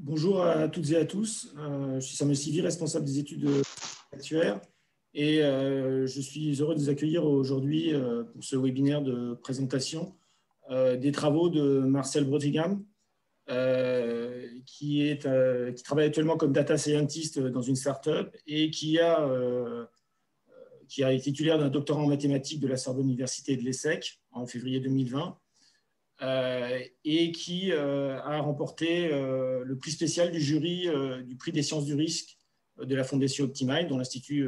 Bonjour à toutes et à tous. Je suis Samuel Sivy, responsable des études actuaires, et je suis heureux de vous accueillir aujourd'hui pour ce webinaire de présentation des travaux de Marcel Brottingham, qui travaille actuellement comme data scientist dans une start-up et qui est titulaire d'un doctorat en mathématiques de la Sorbonne Université de l'ESSEC en février 2020. Et qui a remporté le prix spécial du jury du prix des sciences du risque de la Fondation Optimile, dont l'Institut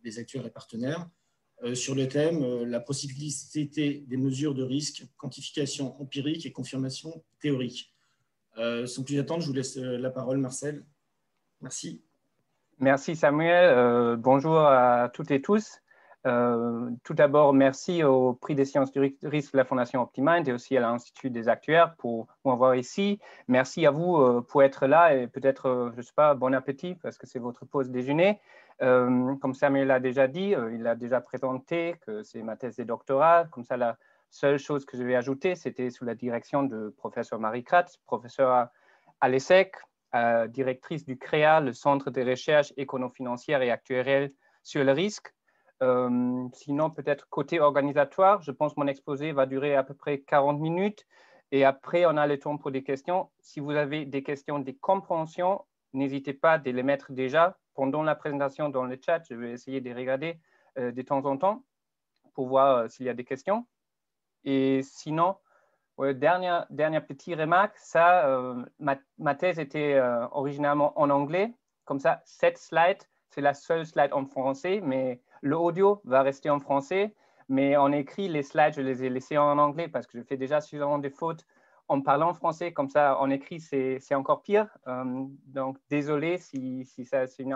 des actuaires est partenaire, sur le thème la possibilité des mesures de risque, quantification empirique et confirmation théorique. Sans plus attendre, je vous laisse la parole, Marcel. Merci. Merci Samuel. Bonjour à toutes et tous. Tout d'abord, merci au prix des sciences du risque de la Fondation Optimind et aussi à l'Institut des actuaires pour m'avoir ici. Merci à vous pour être là et peut-être, je ne sais pas, bon appétit parce que c'est votre pause déjeuner. Comme Samuel l'a déjà dit, il a déjà présenté que c'est ma thèse de doctorat. Comme ça, la seule chose que je vais ajouter, c'était sous la direction de professeur Marie Kratz, professeur à l'ESSEC, directrice du CREA, le Centre de recherche écono-financière et actuarielle sur le risque. Sinon, peut-être côté organisatoire, je pense que mon exposé va durer à peu près 40 minutes. Et après, on a le temps pour des questions. Si vous avez des questions de compréhension, n'hésitez pas de les mettre déjà pendant la présentation dans le chat. Je vais essayer de regarder de temps en temps pour voir s'il y a des questions. Et sinon, dernière petite remarque, ma thèse était originalement en anglais. Comme ça, cette slide, c'est la seule slide en français, mais le audio va rester en français. Mais en écrit, les slides, je les ai laissés en anglais parce que je fais déjà suffisamment de fautes en parlant français. Comme ça, en écrit, c'est encore pire. Donc, désolé si ça, c'est une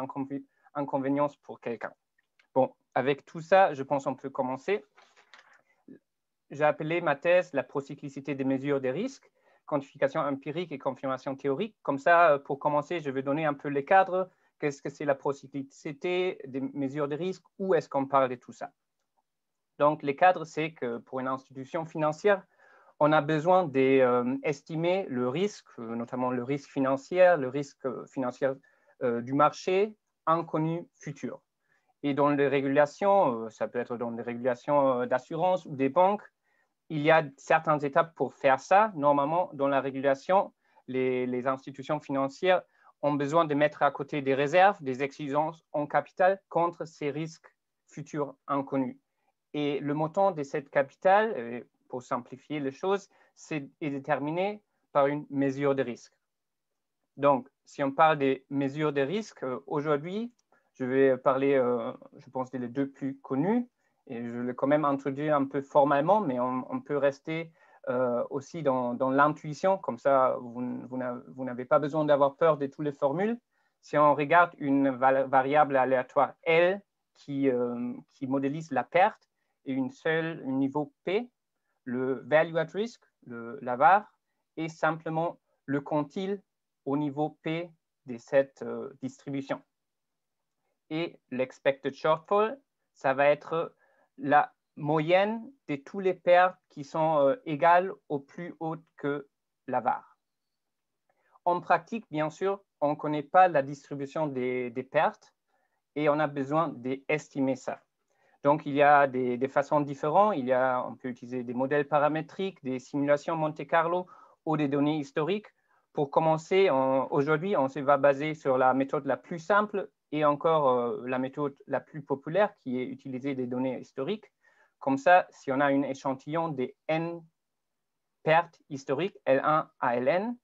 inconvénience pour quelqu'un. Bon, avec tout ça, je pense qu'on peut commencer. J'ai appelé ma thèse la procyclicité des mesures des risques, quantification empirique et confirmation théorique. Comme ça, pour commencer, je vais donner un peu les cadres. Qu'est-ce que c'est la procyclicité des mesures de risque? Où est-ce qu'on parle de tout ça? Donc, les cadres, c'est que pour une institution financière, on a besoin d'estimer le risque, notamment le risque financier du marché inconnu futur. Et dans les régulations, ça peut être dans les régulations d'assurance ou des banques, il y a certaines étapes pour faire ça. Normalement, dans la régulation, les institutions financières ont besoin de mettre à côté des réserves, des exigences en capital contre ces risques futurs inconnus. Et le montant de cette capital, pour simplifier les choses, est déterminé par une mesure de risque. Donc, si on parle des mesures de risque, aujourd'hui, je vais parler, je pense, des deux plus connus. Et je l'ai quand même introduit un peu formellement, mais on peut rester aussi dans l'intuition. Comme ça, vous n'avez pas besoin d'avoir peur de toutes les formules. Si on regarde une variable aléatoire L qui modélise la perte et un niveau P, le value at risk, la VAR, est simplement le quantile au niveau P de cette distribution. Et l'expected shortfall, ça va être la moyenne de tous les pertes qui sont égales au plus haut que la VAR. En pratique, bien sûr, on ne connaît pas la distribution des pertes et on a besoin d'estimer ça. Donc, il y a des façons différentes. On peut utiliser des modèles paramétriques, des simulations Monte Carlo ou des données historiques. Pour commencer, aujourd'hui, on se va baser sur la méthode la plus simple et encore la méthode la plus populaire qui est utiliser des données historiques. Comme ça, si on a un échantillon des N pertes historiques, L1 à Ln,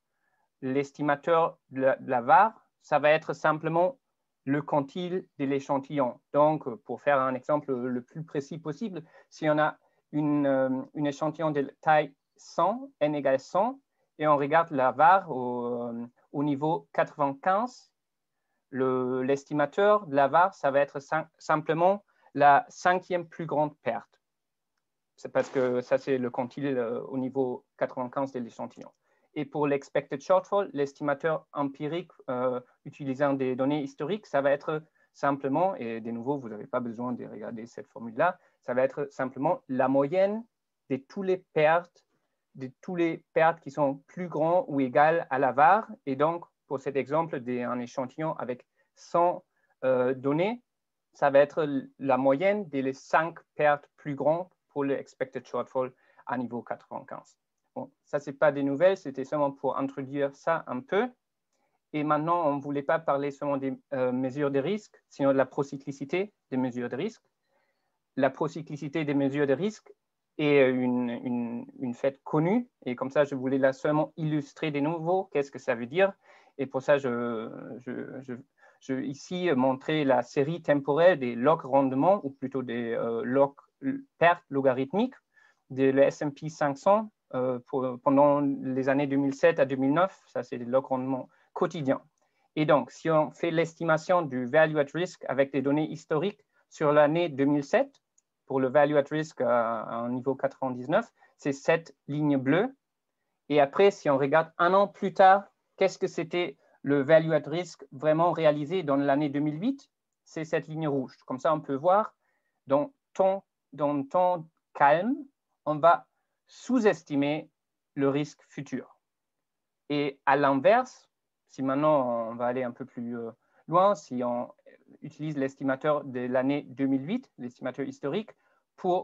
l'estimateur de la VAR, ça va être simplement le quantile de l'échantillon. Donc, pour faire un exemple le plus précis possible, si on a un échantillon de taille 100, N égale 100, et on regarde la VAR au niveau 95, l'estimateur de la VAR, ça va être simplement la 5e plus grande perte. C'est parce que ça, c'est le quantile au niveau 95 de l'échantillon. Et pour l'expected shortfall, l'estimateur empirique utilisant des données historiques, ça va être simplement, et de nouveau, vous n'avez pas besoin de regarder cette formule-là, ça va être simplement la moyenne de tous les pertes qui sont plus grands ou égales à la VAR. Et donc, pour cet exemple d'un échantillon avec 100 données, ça va être la moyenne des 5 pertes plus grandes pour le expected shortfall à niveau 95. Bon, ça, ce n'est pas des nouvelles, c'était seulement pour introduire ça un peu. Et maintenant, on ne voulait pas parler seulement des mesures de risque, sinon de la procyclicité des mesures de risque. La procyclicité des mesures de risque est une fait connue, et comme ça, je voulais là seulement illustrer de nouveau qu'est-ce que ça veut dire. Et pour ça, je ici montrer la série temporelle des log rendements, ou plutôt des log pertes logarithmiques de le S&P 500 pendant les années 2007 à 2009. Ça, c'est des log rendements quotidiens. Et donc, si on fait l'estimation du value at risk avec des données historiques sur l'année 2007, pour le value at risk à un niveau 99, c'est cette ligne bleue. Et après, si on regarde un an plus tard, qu'est-ce que c'était le value at risk vraiment réalisé dans l'année 2008? C'est cette ligne rouge. Comme ça, on peut voir, dans le temps calme, on va sous-estimer le risque futur. Et à l'inverse, si maintenant on va aller un peu plus loin, si on utilise l'estimateur de l'année 2008, l'estimateur historique,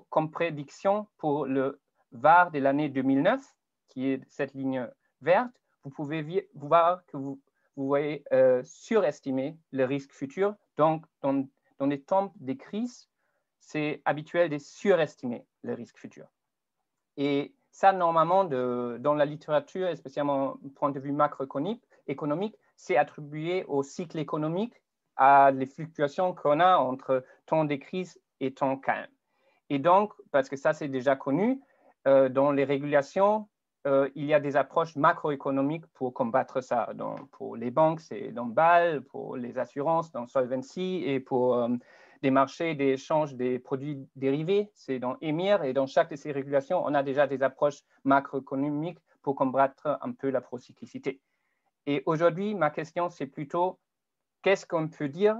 comme prédiction pour le VAR de l'année 2009, qui est cette ligne verte, vous pouvez voir que vous voyez surestimer le risque futur. Donc, dans les temps des crises, c'est habituel de surestimer le risque futur. Et ça, normalement, dans la littérature, et spécialement du point de vue macroéconomique, c'est attribué au cycle économique, à les fluctuations qu'on a entre temps de crise et temps calme. Et donc, parce que ça, c'est déjà connu, dans les régulations, il y a des approches macroéconomiques pour combattre ça. Donc, pour les banques, c'est dans BAL, pour les assurances, dans Solvency, et pour des marchés d'échange des produits dérivés, c'est dans EMIR. Et dans chaque de ces régulations, on a déjà des approches macroéconomiques pour combattre un peu la procyclicité. Et aujourd'hui, ma question, c'est plutôt qu'est-ce qu'on peut dire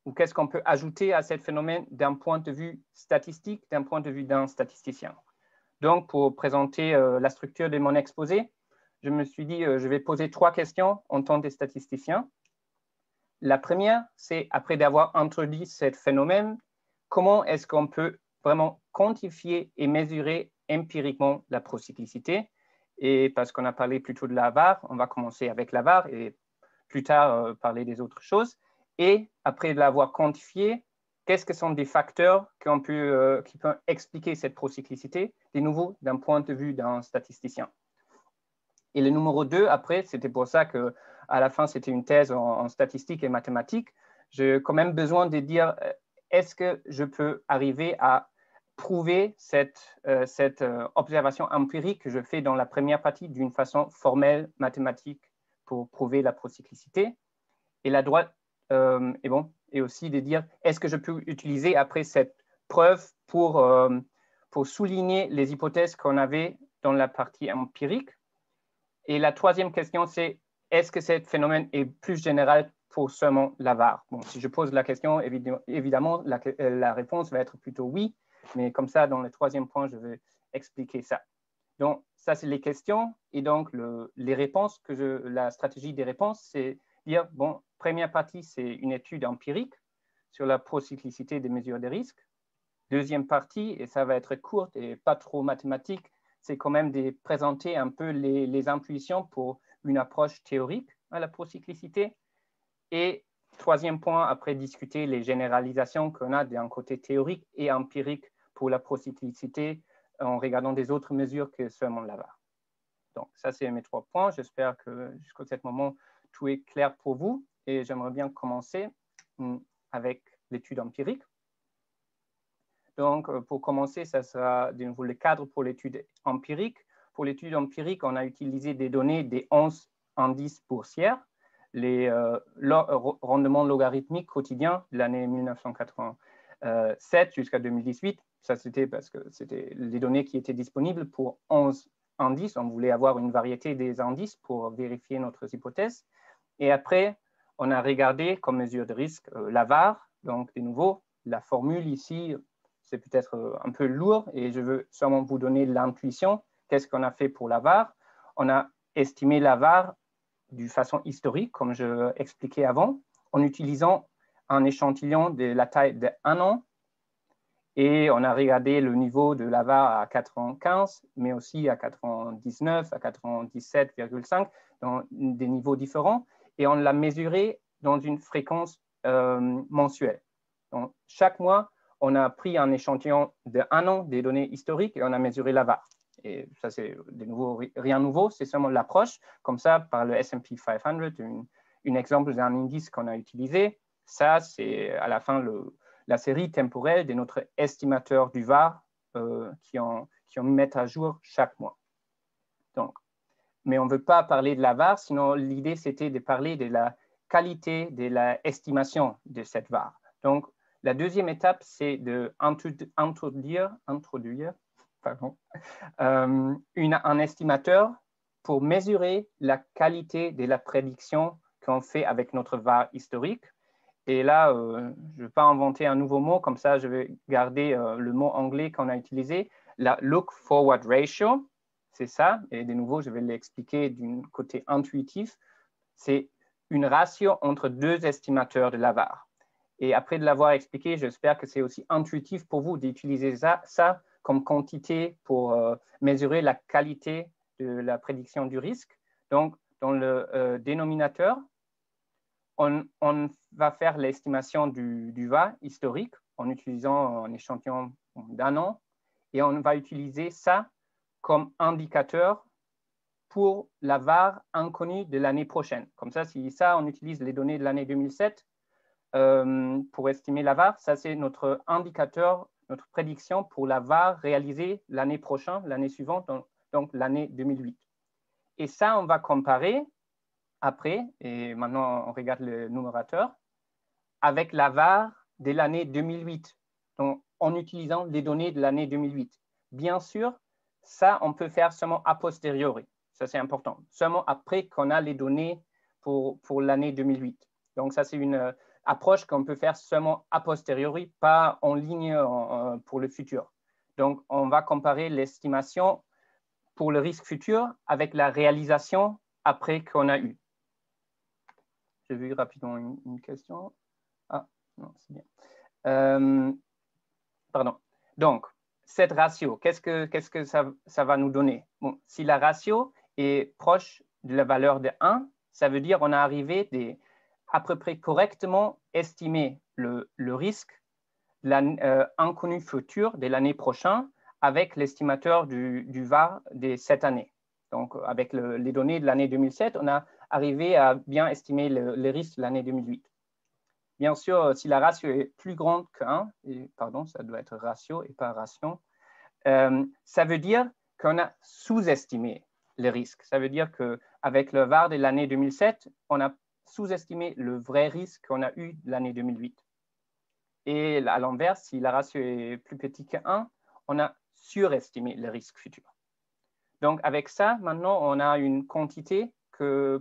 ou qu'est-ce qu'on peut ajouter à ce phénomène d'un point de vue statistique, d'un point de vue d'un statisticien. Donc, pour présenter la structure de mon exposé, je me suis dit, je vais poser 3 questions en tant que statisticien. La première, c'est après d'avoir introduit ce phénomène, comment est-ce qu'on peut vraiment quantifier et mesurer empiriquement la procyclicité? Et parce qu'on a parlé plutôt de la VAR, on va commencer avec la VAR et plus tard parler des autres choses. Et après l'avoir quantifié, qu'est-ce que sont des facteurs qui peuvent expliquer cette procyclicité, de nouveau d'un point de vue d'un statisticien? Et le numéro 2, après, c'était pour ça qu'à la fin, c'était une thèse en statistique et mathématiques. J'ai quand même besoin de dire, est-ce que je peux arriver à prouver cette observation empirique que je fais dans la première partie d'une façon formelle, mathématique, pour prouver la procyclicité? Et la droite, et aussi de dire, est-ce que je peux utiliser après cette preuve pour souligner les hypothèses qu'on avait dans la partie empirique? Et la troisième question, c'est est-ce que ce phénomène est plus général pour seulement la VAR? Bon, si je pose la question, évidemment, la réponse va être plutôt oui, mais comme ça, dans le troisième point, je vais expliquer ça. Donc, ça, c'est les questions. Et donc, les réponses, la stratégie des réponses, c'est dire, bon, première partie, c'est une étude empirique sur la procyclicité des mesures de risque. Deuxième partie, et ça va être courte et pas trop mathématique, c'est quand même de présenter un peu les intuitions pour une approche théorique à la procyclicité. Et troisième point, après discuter les généralisations qu'on a d'un côté théorique et empirique pour la procyclicité en regardant des autres mesures que seulement la VAR. Donc, ça, c'est mes 3 points. J'espère que jusqu'à ce moment, tout est clair pour vous. Et j'aimerais bien commencer avec l'étude empirique. Donc, pour commencer, ça sera de nouveau le cadre pour l'étude empirique. Pour l'étude empirique, on a utilisé des données des 11 indices boursières, les rendements logarithmiques quotidiens de l'année 1987 jusqu'à 2018. Ça, c'était parce que c'était les données qui étaient disponibles pour 11 indices. On voulait avoir une variété des indices pour vérifier notre hypothèse. Et après, on a regardé comme mesure de risque la VAR. Donc, de nouveau, la formule ici, c'est peut-être un peu lourd et je veux seulement vous donner l'intuition. Qu'est-ce qu'on a fait pour la VAR? On a estimé la VAR de façon historique, comme je expliquais avant, en utilisant un échantillon de la taille de 1 an. Et on a regardé le niveau de la VAR à 95, mais aussi à 99, à 97,5, dans des niveaux différents. Et on l'a mesuré dans une fréquence mensuelle. Donc, chaque mois, on a pris un échantillon de 1 an des données historiques et on a mesuré la VAR. Et ça, c'est de nouveau rien de nouveau, c'est seulement l'approche. Comme ça, par le S&P 500, un exemple d'un indice qu'on a utilisé. Ça, c'est à la fin la série temporelle de notre estimateur du VAR qui en met à jour chaque mois. Donc, mais on ne veut pas parler de la VAR, sinon l'idée, c'était de parler de la qualité de l'estimation de cette VAR. Donc, la deuxième étape, c'est d'introduire un estimateur pour mesurer la qualité de la prédiction qu'on fait avec notre VAR historique. Et là, je ne vais pas inventer un nouveau mot, comme ça, je vais garder le mot anglais qu'on a utilisé, la Look Forward Ratio. C'est ça, et de nouveau, je vais l'expliquer d'un côté intuitif. C'est une ratio entre deux estimateurs de la VAR. Et après de l'avoir expliqué, j'espère que c'est aussi intuitif pour vous d'utiliser ça comme quantité pour mesurer la qualité de la prédiction du risque. Donc, dans le dénominateur, on va faire l'estimation du VAR historique en utilisant un échantillon d'1 an et on va utiliser ça comme indicateur pour la VAR inconnue de l'année prochaine. Comme ça, si ça, on utilise les données de l'année 2007 pour estimer la VAR, ça c'est notre indicateur, notre prédiction pour la VAR réalisée l'année prochaine, l'année suivante, donc l'année 2008. Et ça, on va comparer après, et maintenant on regarde le numérateur, avec la VAR de l'année 2008, donc en utilisant les données de l'année 2008. Bien sûr, ça, on peut faire seulement a posteriori. Ça, c'est important. Seulement après qu'on a les données pour l'année 2008. Donc, ça, c'est une approche qu'on peut faire seulement a posteriori, pas en ligne pour le futur. Donc, on va comparer l'estimation pour le risque futur avec la réalisation après qu'on a eu. J'ai vu rapidement une question. Ah, non, c'est bien. Pardon. Donc, cette ratio, qu'est-ce que ça va nous donner? Bon, si la ratio est proche de la valeur de 1, ça veut dire qu'on a arrivé à peu près correctement estimer le risque inconnu futur de l'année prochaine avec l'estimateur du VAR de cette année. Donc, avec les données de l'année 2007, on a arrivé à bien estimer les risques de l'année 2008. Bien sûr, si la ratio est plus grande que1, pardon, ça doit être ratio et pas ration, ça veut dire qu'on a sous-estimé le risque. Ça veut dire qu'avec le VAR de l'année 2007, on a sous-estimé le vrai risque qu'on a eu de l'année 2008. Et à l'inverse, si la ratio est plus petite que1, on a surestimé le risque futur. Donc, avec ça, maintenant, on a une quantité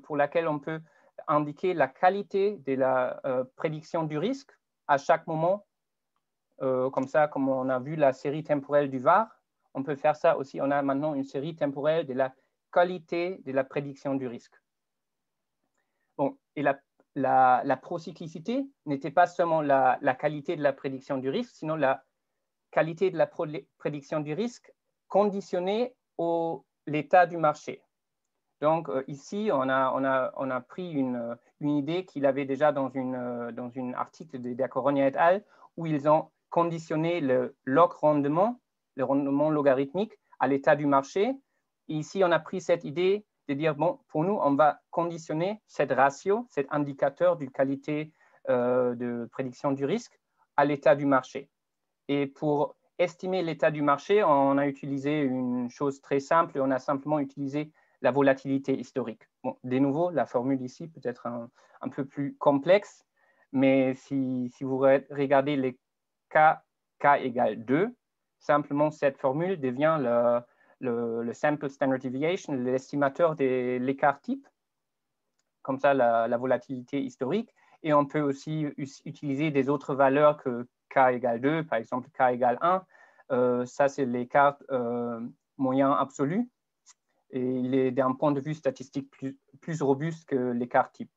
pour laquelle on peut indiquer la qualité de la prédiction du risque à chaque moment. Comme ça, comme on a vu la série temporelle du VAR, on peut faire ça aussi. On a maintenant une série temporelle de la qualité de la prédiction du risque. Bon, et la procyclicité n'était pas seulement la qualité de la prédiction du risque, sinon la qualité de la prédiction du risque conditionnée à l'état du marché. Donc, ici, on a pris une idée qu'il avait déjà dans un article de Diacoronea et al., où ils ont conditionné le log rendement, le rendement logarithmique, à l'état du marché. Et ici, on a pris cette idée de dire, bon, pour nous, on va conditionner cette ratio, cet indicateur de qualité de prédiction du risque, à l'état du marché. Et pour estimer l'état du marché, on a utilisé une chose très simple, on a simplement utilisé la volatilité historique. Bon, de nouveau, la formule ici peut être un peu plus complexe, mais si vous regardez les k égale 2, simplement cette formule devient le sample standard deviation, l'estimateur de l'écart type, comme ça la volatilité historique, et on peut aussi utiliser des autres valeurs que k égale 2, par exemple k égale 1, ça c'est l'écart moyen absolu. et il est d'un point de vue statistique plus robuste que l'écart type.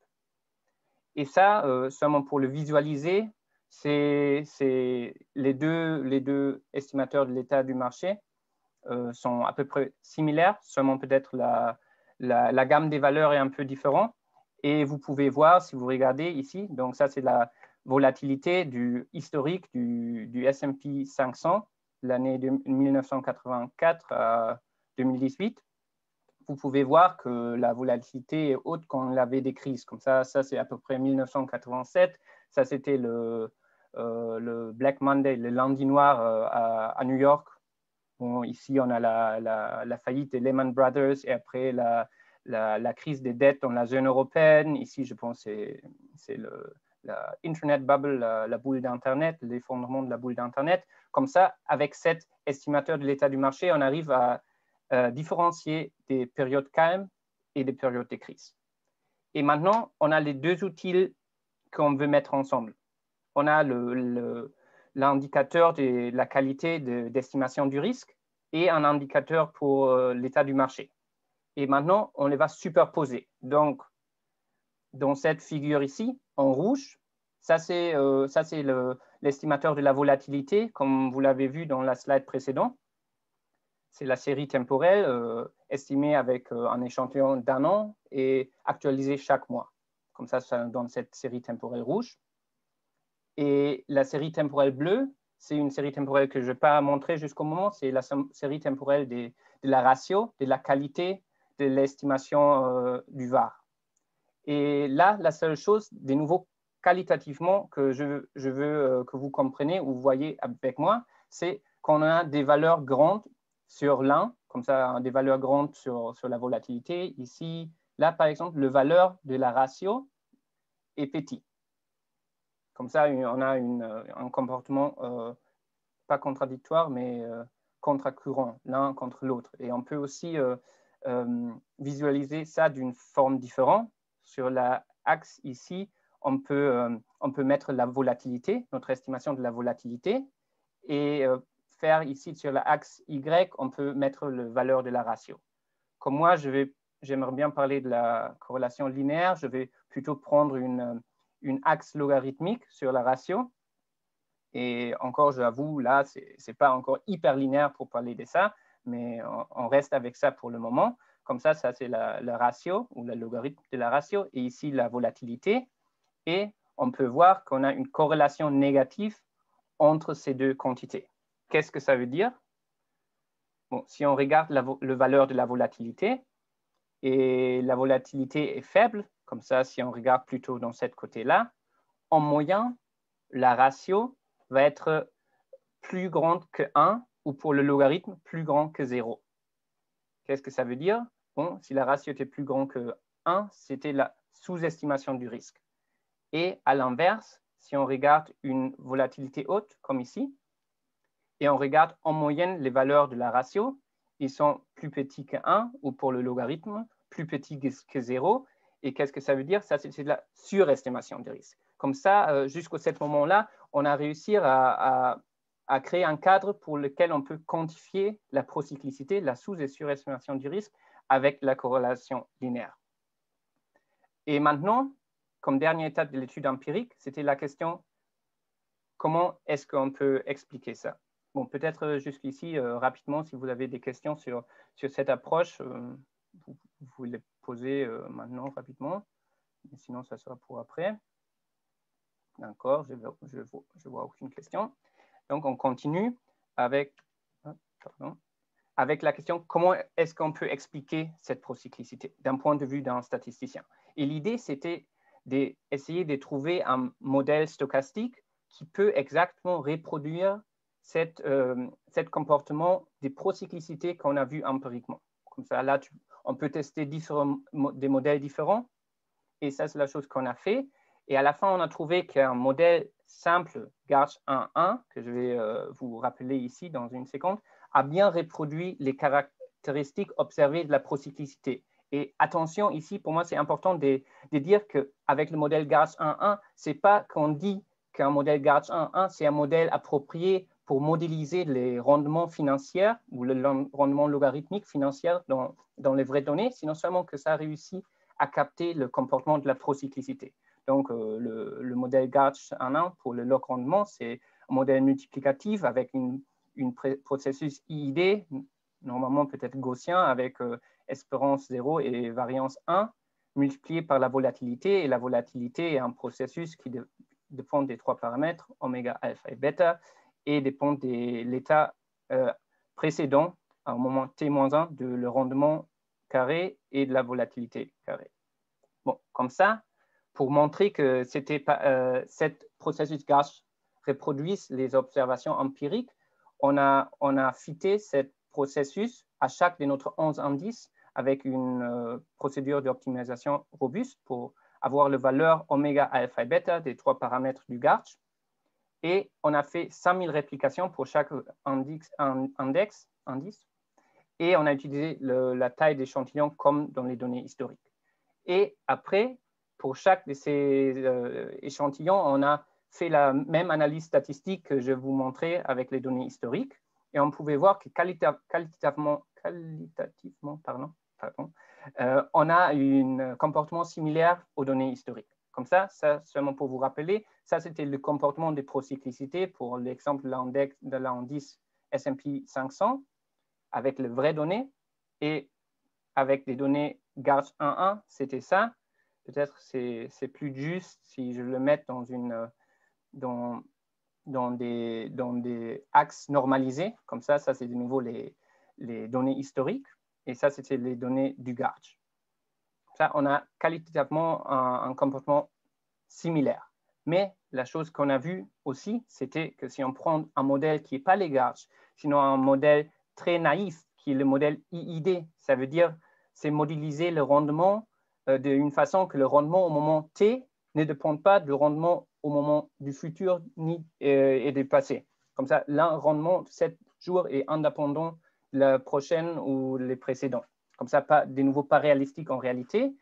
Et ça, seulement pour le visualiser, les deux estimateurs de l'état du marché sont à peu près similaires, seulement peut-être la gamme des valeurs est un peu différente. Et vous pouvez voir, si vous regardez ici, donc ça c'est la volatilité historique du S&P 500, l'année 1984 à 2018. Vous pouvez voir que la volatilité est haute quand on avait des crises. Comme ça c'est à peu près 1987. Ça, c'était le Black Monday, le lundi noir à New York. Bon, ici, on a la faillite des Lehman Brothers et après la crise des dettes dans la zone européenne. Ici, je pense que c'est la Internet Bubble, la boule d'Internet, l'effondrement de la boule d'Internet. Comme ça, avec cet estimateur de l'état du marché, on arrive à différencier des périodes calmes et des périodes de crise. Et maintenant, on a les deux outils qu'on veut mettre ensemble. On a l'indicateur de la qualité d'estimation du risque et un indicateur pour l'état du marché. Et maintenant, on les va superposer. Donc, dans cette figure ici, en rouge, ça c'est l'estimateur de la volatilité, comme vous l'avez vu dans la slide précédente. C'est la série temporelle estimée avec un échantillon d'un an et actualisée chaque mois. Comme ça donne cette série temporelle rouge. Et la série temporelle bleue, c'est une série temporelle que je ne vais pas montrer jusqu'au moment, c'est la série temporelle de la ratio, de la qualité de l'estimation du VAR. Et là, la seule chose, de nouveau, qualitativement, que je veux que vous compreniez ou vous voyez avec moi, c'est qu'on a des valeurs grandes sur l'un, comme ça, des valeurs grandes sur la volatilité. Ici, là, par exemple, la valeur de la ratio est petit. Comme ça, on a un comportement pas contradictoire, mais contre-courant, l'un contre l'autre. Et on peut aussi visualiser ça d'une forme différente. Sur l'axe ici, on peut mettre la volatilité, notre estimation de la volatilité, et faire ici sur l'axe Y, on peut mettre la valeur de la ratio. Comme moi, j'aimerais bien parler de la corrélation linéaire, je vais plutôt prendre une axe logarithmique sur la ratio. Et encore, j'avoue, là, ce n'est pas encore hyper linéaire pour parler de ça, mais on reste avec ça pour le moment. Comme ça c'est la ratio ou le logarithme de la ratio et ici la volatilité. Et on peut voir qu'on a une corrélation négative entre ces deux quantités. Qu'est-ce que ça veut dire? Bon, si on regarde la valeur de la volatilité, et la volatilité est faible, comme ça, si on regarde plutôt dans ce côté-là, en moyenne, la ratio va être plus grande que 1 ou pour le logarithme, plus grand que 0. Qu'est-ce que ça veut dire? Bon, si la ratio était plus grande que 1, c'était la sous-estimation du risque. Et à l'inverse, si on regarde une volatilité haute, comme ici, et on regarde en moyenne les valeurs de la ratio, ils sont plus petits que 1 ou pour le logarithme, plus petits que 0. Et qu'est-ce que ça veut dire? Ça, c'est de la surestimation du risque. Comme ça, jusqu'à ce moment-là, on a réussi à créer un cadre pour lequel on peut quantifier la procyclicité, la sous- et surestimation du risque avec la corrélation linéaire. Et maintenant, comme dernière étape de l'étude empirique, c'était la question comment est-ce qu'on peut expliquer ça? Bon, peut-être jusqu'ici, rapidement, si vous avez des questions sur cette approche, vous les posez maintenant rapidement. Mais sinon, ça sera pour après. D'accord, je vois aucune question. Donc, on continue avec la question comment est-ce qu'on peut expliquer cette procyclicité d'un point de vue d'un statisticien. Et l'idée, c'était d'essayer de trouver un modèle stochastique qui peut exactement reproduire cet comportement des procyclicités qu'on a vu empiriquement. Comme ça, là, on peut tester des modèles différents. Et ça, c'est la chose qu'on a fait. Et à la fin, on a trouvé qu'un modèle simple, Garch 1.1, que je vais vous rappeler ici dans une seconde, a bien reproduit les caractéristiques observées de la procyclicité. Et attention, ici, pour moi, c'est important de dire qu'avec le modèle Garch 1.1, ce n'est pas qu'on dit qu'un modèle Garch 1.1, c'est un modèle approprié pour modéliser les rendements financiers ou le rendement logarithmique financier dans les vraies données, sinon seulement que ça réussit à capter le comportement de la procyclicité. Donc, le modèle Garch 1.1 pour le log rendement, c'est un modèle multiplicatif avec une processus IID, normalement peut-être gaussien, avec espérance 0 et variance 1, multiplié par la volatilité. Et la volatilité est un processus qui dépend des trois paramètres, oméga, alpha et bêta, et dépend de l'état précédent, à un moment t-1, de le rendement carré et de la volatilité carré. Bon, comme ça, pour montrer que cette processus Garch reproduise les observations empiriques, on a fité ce processus à chaque de notre 11 indices avec une procédure d'optimisation robuste pour avoir la valeur oméga, alpha et bêta des trois paramètres du Garch. Et on a fait 5000 réplications pour chaque indice. Et on a utilisé la taille d'échantillon comme dans les données historiques. Et après, pour chaque de ces échantillons, on a fait la même analyse statistique que je vous montrais avec les données historiques. Et on pouvait voir que qualitativement on a un comportement similaire aux données historiques. Comme ça, seulement pour vous rappeler, ça c'était le comportement des procyclicités pour l'exemple de l'indice S&P 500 avec les vraies données et avec des données Garch 1.1, c'était ça. Peut-être c'est plus juste si je le mets dans des axes normalisés. Comme ça c'est de nouveau les données historiques. Et ça, c'était les données du Garch. Ça, on a qualitativement un comportement similaire. Mais la chose qu'on a vue aussi, c'était que si on prend un modèle qui n'est pas les Garch, sinon un modèle très naïf, qui est le modèle IID, ça veut dire c'est modéliser le rendement d'une façon que le rendement au moment T ne dépend pas du rendement au moment du futur et du passé. Comme ça, l'un rendement de 7 jours est indépendant de la prochaine ou les précédents. Comme ça, de nouveau pas réalistique en réalité,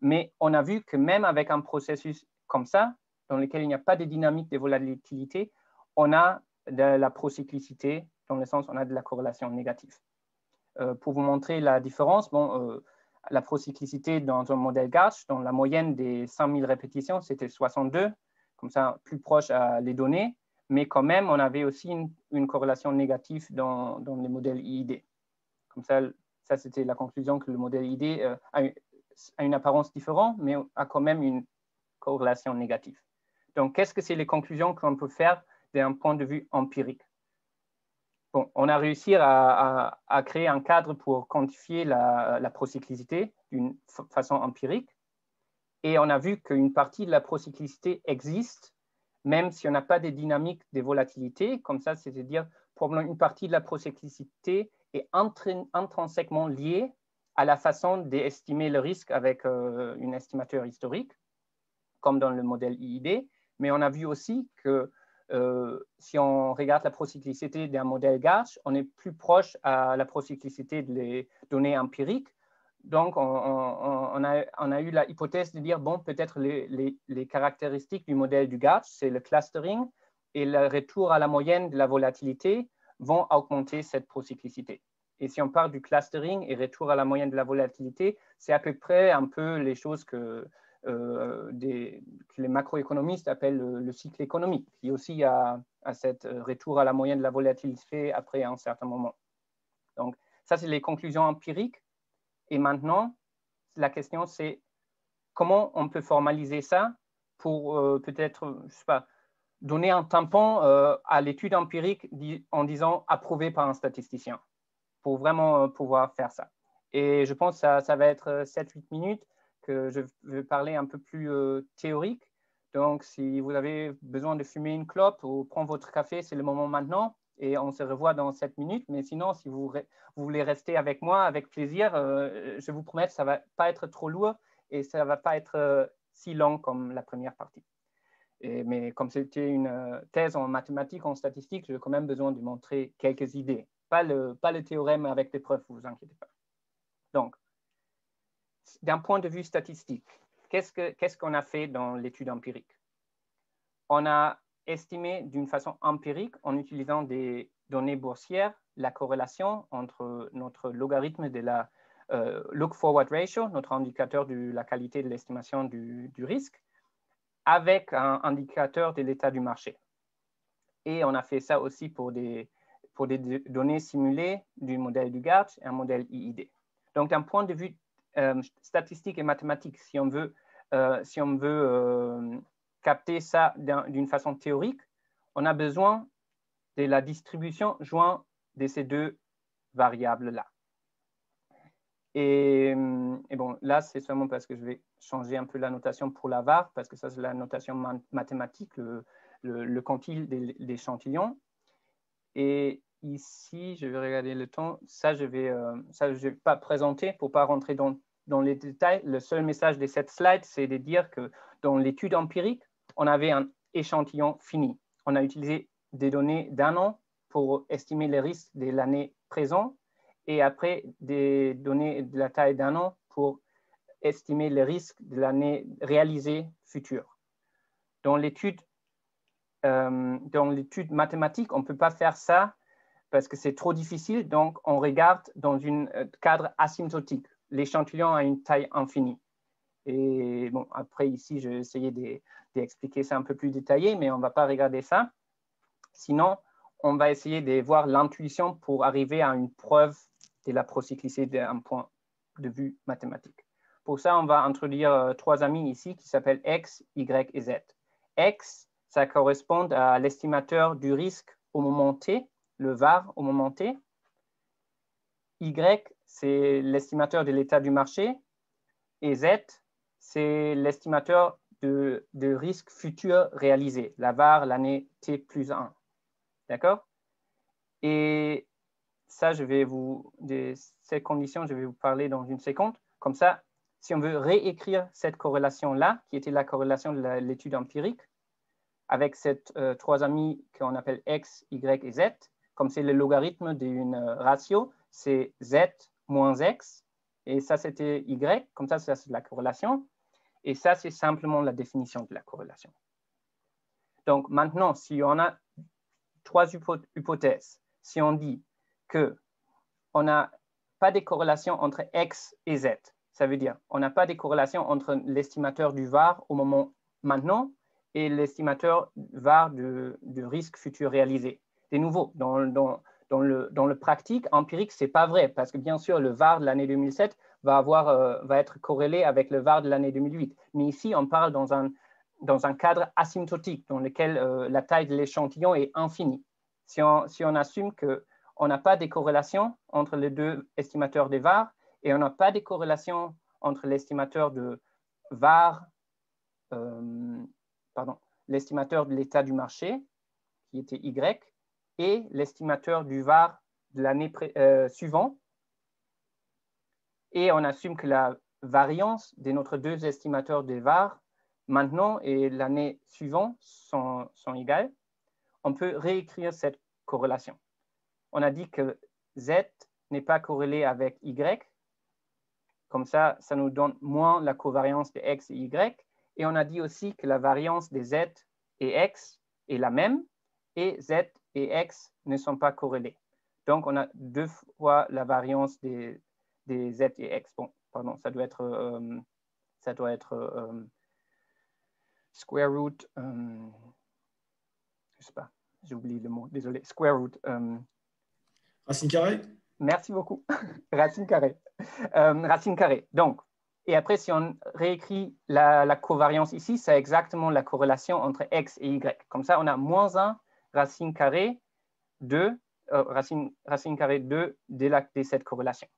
mais on a vu que même avec un processus comme ça, dans lequel il n'y a pas de dynamique de volatilité, on a de la procyclicité, dans le sens on a de la corrélation négative. Pour vous montrer la différence, la procyclicité dans un modèle Garch, dans la moyenne des 5000 répétitions, c'était 62, comme ça, plus proche à les données, mais quand même, on avait aussi une corrélation négative dans les modèles IID. Comme ça c'était la conclusion que le modèle IID a une apparence différente, mais a quand même une corrélation négative. Donc, qu'est-ce que c'est les conclusions qu'on peut faire d'un point de vue empirique? Bon, on a réussi à créer un cadre pour quantifier la procyclicité d'une façon empirique. Et on a vu qu'une partie de la procyclicité existe, même si on n'a pas de dynamique de volatilité. Comme ça, c'est-à-dire probablement une partie de la procyclicité est intrinsèquement liée à la façon d'estimer le risque avec un estimateur historique, comme dans le modèle IID. Mais on a vu aussi que si on regarde la procyclicité d'un modèle Garch, on est plus proche à la procyclicité des données empiriques. Donc, on a eu la hypothèse de dire, bon, peut-être les caractéristiques du modèle du Garch, c'est le clustering et le retour à la moyenne de la volatilité vont augmenter cette procyclicité. Et si on parle du clustering et retour à la moyenne de la volatilité, c'est à peu près un peu les choses que les macroéconomistes appellent le cycle économique, qui aussi a cet retour à la moyenne de la volatilité après un certain moment. Donc, ça, c'est les conclusions empiriques. Et maintenant, la question, c'est comment on peut formaliser ça pour peut-être, je sais pas, donner un tampon à l'étude empirique en disant approuvé par un statisticien, pour vraiment pouvoir faire ça. Et je pense que ça va être 7-8 minutes que je vais parler un peu plus théorique. Donc, si vous avez besoin de fumer une clope ou prendre votre café, c'est le moment maintenant. Et on se revoit dans 7 minutes. Mais sinon, si vous voulez rester avec moi, avec plaisir, je vous promets que ça ne va pas être trop lourd et ça ne va pas être si long comme la première partie. Mais comme c'était une thèse en mathématiques, en statistique, j'ai quand même besoin de montrer quelques idées. Pas le théorème avec des preuves, ne vous inquiétez pas. Donc, d'un point de vue statistique, qu'est-ce qu'on a fait dans l'étude empirique? On a estimer d'une façon empirique, en utilisant des données boursières, la corrélation entre notre logarithme de la look-forward ratio, notre indicateur de la qualité de l'estimation du risque, avec un indicateur de l'état du marché. Et on a fait ça aussi pour des données simulées du modèle du Gartz et un modèle IID. Donc, d'un point de vue statistique et mathématique, si on veut capter ça d'une façon théorique, on a besoin de la distribution jointe de ces deux variables-là. Et bon, là, c'est seulement parce que je vais changer un peu la notation pour la VAR, parce que ça, c'est la notation mathématique, le quantile d'échantillons. Et ici, je vais regarder le temps. Ça, je vais pas présenter pour ne pas rentrer dans les détails. Le seul message de cette slide, c'est de dire que dans l'étude empirique, on avait un échantillon fini. On a utilisé des données d'un an pour estimer les risques de l'année présente et après des données de la taille d'un an pour estimer les risques de l'année réalisée future. Dans l'étude mathématique, on ne peut pas faire ça parce que c'est trop difficile, donc on regarde dans un cadre asymptotique. L'échantillon a une taille infinie. Et bon, après ici, je vais essayer d'expliquer ça un peu plus détaillé, mais on ne va pas regarder ça. Sinon, on va essayer de voir l'intuition pour arriver à une preuve de la procyclicité d'un point de vue mathématique. Pour ça, on va introduire trois amis ici qui s'appellent X, Y et Z. X, ça correspond à l'estimateur du risque au moment T, le VAR au moment T. Y, c'est l'estimateur de l'état du marché. Et Z, c'est l'estimateur de risque futur réalisé, la VAR l'année T plus 1. D'accord? Et ça, de ces conditions, je vais vous parler dans une seconde. Comme ça, si on veut réécrire cette corrélation-là, qui était la corrélation de l'étude empirique, avec ces trois amis qu'on appelle X, Y et Z, comme c'est le logarithme d'une ratio, c'est Z moins X, et ça, c'était Y, comme ça c'est la corrélation, et ça, c'est simplement la définition de la corrélation. Donc, maintenant, si on a trois hypothèses, si on dit qu'on n'a pas de corrélation entre X et Z, ça veut dire qu'on n'a pas de corrélation entre l'estimateur du VAR au moment maintenant et l'estimateur VAR de risque futur réalisé. De nouveau, dans le pratique, empirique, ce n'est pas vrai, parce que bien sûr, le VAR de l'année 2007 va être corrélé avec le VAR de l'année 2008. Mais ici, on parle dans un cadre asymptotique, dans lequel la taille de l'échantillon est infinie. Si on assume qu'on n'a pas de corrélation entre les deux estimateurs des VAR et on n'a pas de corrélation entre l'estimateur de VAR, l'estimateur de l'état du marché, qui était Y, et l'estimateur du VAR de l'année suivante. Et on assume que la variance de nos deux estimateurs de VAR maintenant et l'année suivante sont égales. On peut réécrire cette corrélation. On a dit que Z n'est pas corrélé avec Y. Comme ça, ça nous donne moins la covariance de X et Y. Et on a dit aussi que la variance des Z et X est la même et Z et X ne sont pas corrélés. Donc, on a deux fois la variance des Z et X. Bon, pardon, ça doit être square root, je ne sais pas, j'ai oublié le mot, désolé, square root. Racine carrée? Merci beaucoup, racine carrée. Racine carrée, donc, et après, si on réécrit la covariance ici, c'est exactement la corrélation entre X et Y. Comme ça, on a moins 1 racine carrée 2, racine carrée 2 de cette corrélation.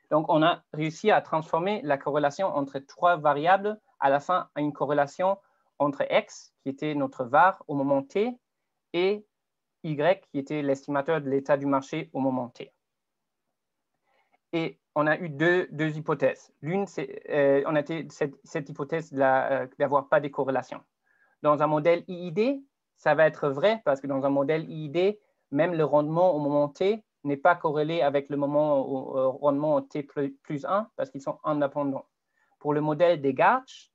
Donc, on a réussi à transformer la corrélation entre trois variables à la fin à une corrélation entre X, qui était notre VAR au moment T, et Y, qui était l'estimateur de l'état du marché au moment T. Et on a eu deux hypothèses. L'une, on a été cette hypothèse d'avoir pas de corrélation. Dans un modèle IID, ça va être vrai parce que dans un modèle IID, même le rendement au moment T n'est pas corrélé avec le rendement T plus 1 parce qu'ils sont indépendants. Pour le modèle des Gartz,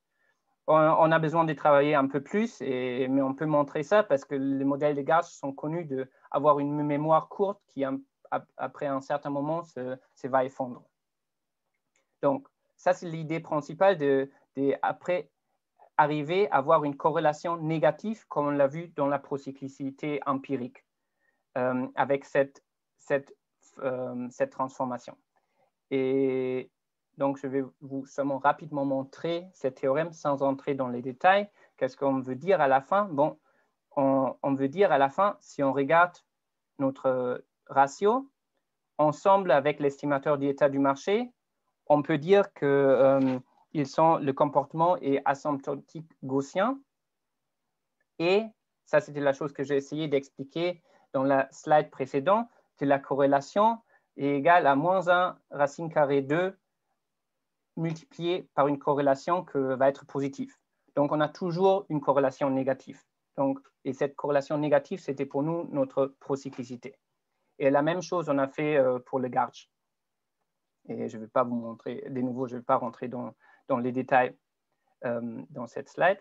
on a besoin de travailler un peu plus, mais on peut montrer ça parce que les modèles de Garch sont connus d'avoir une mémoire courte qui, après un certain moment, se va effondrer. Donc, ça, c'est l'idée principale après arriver à avoir une corrélation négative, comme on l'a vu dans la procyclicité empirique, avec cette transformation. Et donc, je vais vous seulement rapidement montrer ce théorème sans entrer dans les détails. Qu'est-ce qu'on veut dire à la fin? Bon, on veut dire à la fin, si on regarde notre ratio, ensemble avec l'estimateur du état du marché, on peut dire que le comportement est asymptotique gaussien. Et ça, c'était la chose que j'ai essayé d'expliquer dans la slide précédente, que la corrélation est égale à -1 racine carrée 2 multiplié par une corrélation qui va être positive. Donc, on a toujours une corrélation négative. Donc, et cette corrélation négative, c'était pour nous notre procyclicité. Et la même chose, on a fait pour le Garch. Et je ne vais pas vous montrer, de nouveau, je ne vais pas rentrer dans les détails dans cette slide.